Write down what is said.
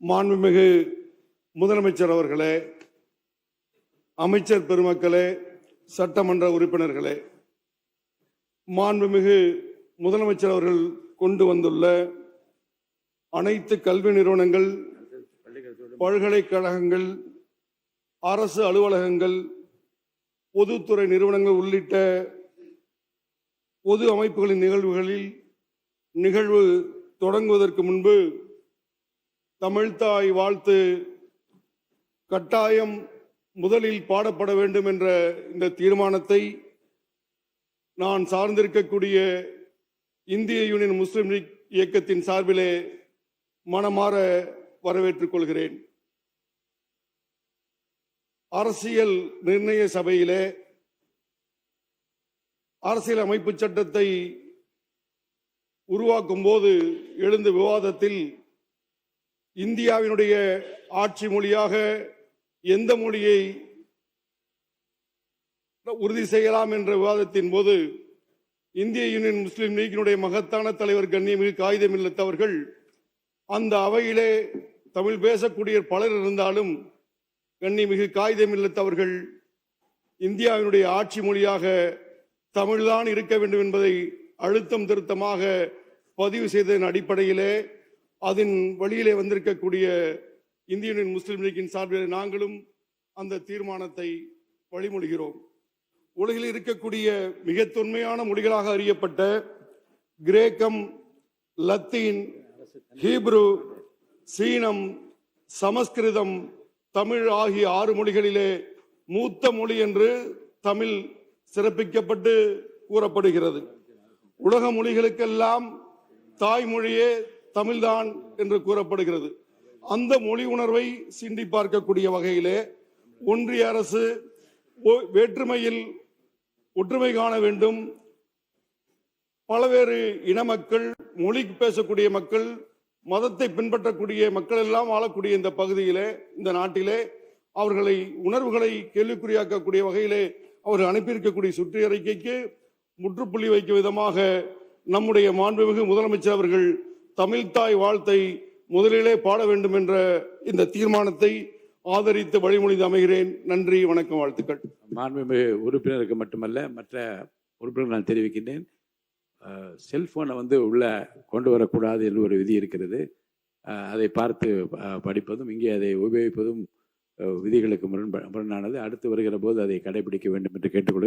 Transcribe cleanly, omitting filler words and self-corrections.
மாண்புமிகு முதலமைச்சர் அவர்களே, அமைச்சர் பெருமக்களே, சட்டமன்ற உறுப்பினர்களே, மாண்புமிகு முதலமைச்சர் அவர்கள் கொண்டு வந்துள்ள அனைத்து கல்வி நிறுவனங்கள், பல்கலைக்கழகங்கள், அரசு அலுவலகங்கள், பொதுத்துறை நிறுவனங்கள் உள்ளிட்ட பொது அமைப்புகளின் நிகழ்வு தொடங்குவதற்கு முன்பு தமிழ்தாய் வாழ்த்து கட்டாயம் முதலில் பாடப்பட வேண்டும் என்ற இந்த தீர்மானத்தை நான் சார்ந்திருக்கக்கூடிய இந்திய யூனியன் முஸ்லிம் லீக் இயக்கத்தின் சார்பிலே மனமாற வரவேற்றுக் கொள்கிறேன். அரசியல் நிர்ணய சபையிலே அரசியல் அமைப்பு சட்டத்தை உருவாக்கும் போது எழுந்த விவாதத்தில் இந்தியாவினுடைய ஆட்சி மொழியாக எந்த மொழியை உறுதி செய்யலாம் என்ற விவாதத்தின் போது இந்திய யூனியன் முஸ்லிம் லீக்கினுடைய மகத்தான தலைவர் கண்ணியமிகு காகிதம் இல்லத்தவர்கள் அந்த அவையிலே தமிழ் பேசக்கூடிய பலர் இருந்தாலும் கண்ணியமிகு காகிதம் இல்லத்தவர்கள் இந்தியாவினுடைய ஆட்சி மொழியாக தமிழ்தான் இருக்க வேண்டும் என்பதை அழுத்தம் திருத்தமாக பதிவு செய்ததன் அடிப்படையிலே அதன் வழியிலே வந்திருக்கக்கூடிய இந்திய யூனியன் முஸ்லிம் லீக்கின் சார்பில் நாங்களும் அந்த தீர்மானத்தை வழிமொழிகிறோம். உலகில் இருக்கக்கூடிய மிக தொன்மையான மொழிகளாக அறியப்பட்ட கிரேக்கம், லத்தீன், ஹீப்ரு, சீனம், சமஸ்கிருதம், தமிழ் ஆகிய 6 மொழிகளிலே மூத்த மொழி என்று தமிழ் சிறப்பிக்கப்பட்டு கூறப்படுகிறது. உலக மொழிகளுக்கெல்லாம் தாய்மொழியே தமிழ்தான் என்று கூறப்படுகிறது. அந்த மொழி உணர்வை சிண்டி பார்க்கக்கூடிய வகையிலே ஒன்றிய அரசு வேற்றுமையில் ஒற்றுமை காண வேண்டும், பல்வேறு இன மக்கள், மொழி பேசக்கூடிய மக்கள், மதத்தை பின்பற்றக்கூடிய மக்கள் எல்லாம் வாழக்கூடிய இந்த பகுதியிலே, இந்த நாட்டிலே அவர்களை உணர்வுகளை கேள்விக்குறியாக்கக்கூடிய வகையிலே அவர்கள் அனுப்பியிருக்கக்கூடிய சுற்றறிக்கைக்கு முற்றுப்புள்ளி வைக்கும் விதமாக நம்முடைய மாண்புமிகு முதலமைச்சர் அவர்கள் தமிழ்தாய் வாழ்த்தை முதலிலே பாட வேண்டும் என்ற இந்த தீர்மானத்தை ஆதரித்து வழிமொழிந்து அமைகிறேன். நன்றி, வணக்கம், வாழ்த்துக்கள். மாண்புமிகு உறுப்பினருக்கு மட்டுமல்ல மற்ற உறுப்பினர்கள் நான் தெரிவிக்கின்றேன். செல்போனை உள்ள கொண்டு வரக்கூடாது என்று ஒரு விதி இருக்கிறது. அதை பார்த்து படிப்பதும் இங்கே அதை உபயோகிப்பதும் விதிகளுக்கு முரணானது. அடுத்து வருகிற போது அதை கடைபிடிக்க வேண்டும் என்று கேட்டுக்கொள்கிறேன்.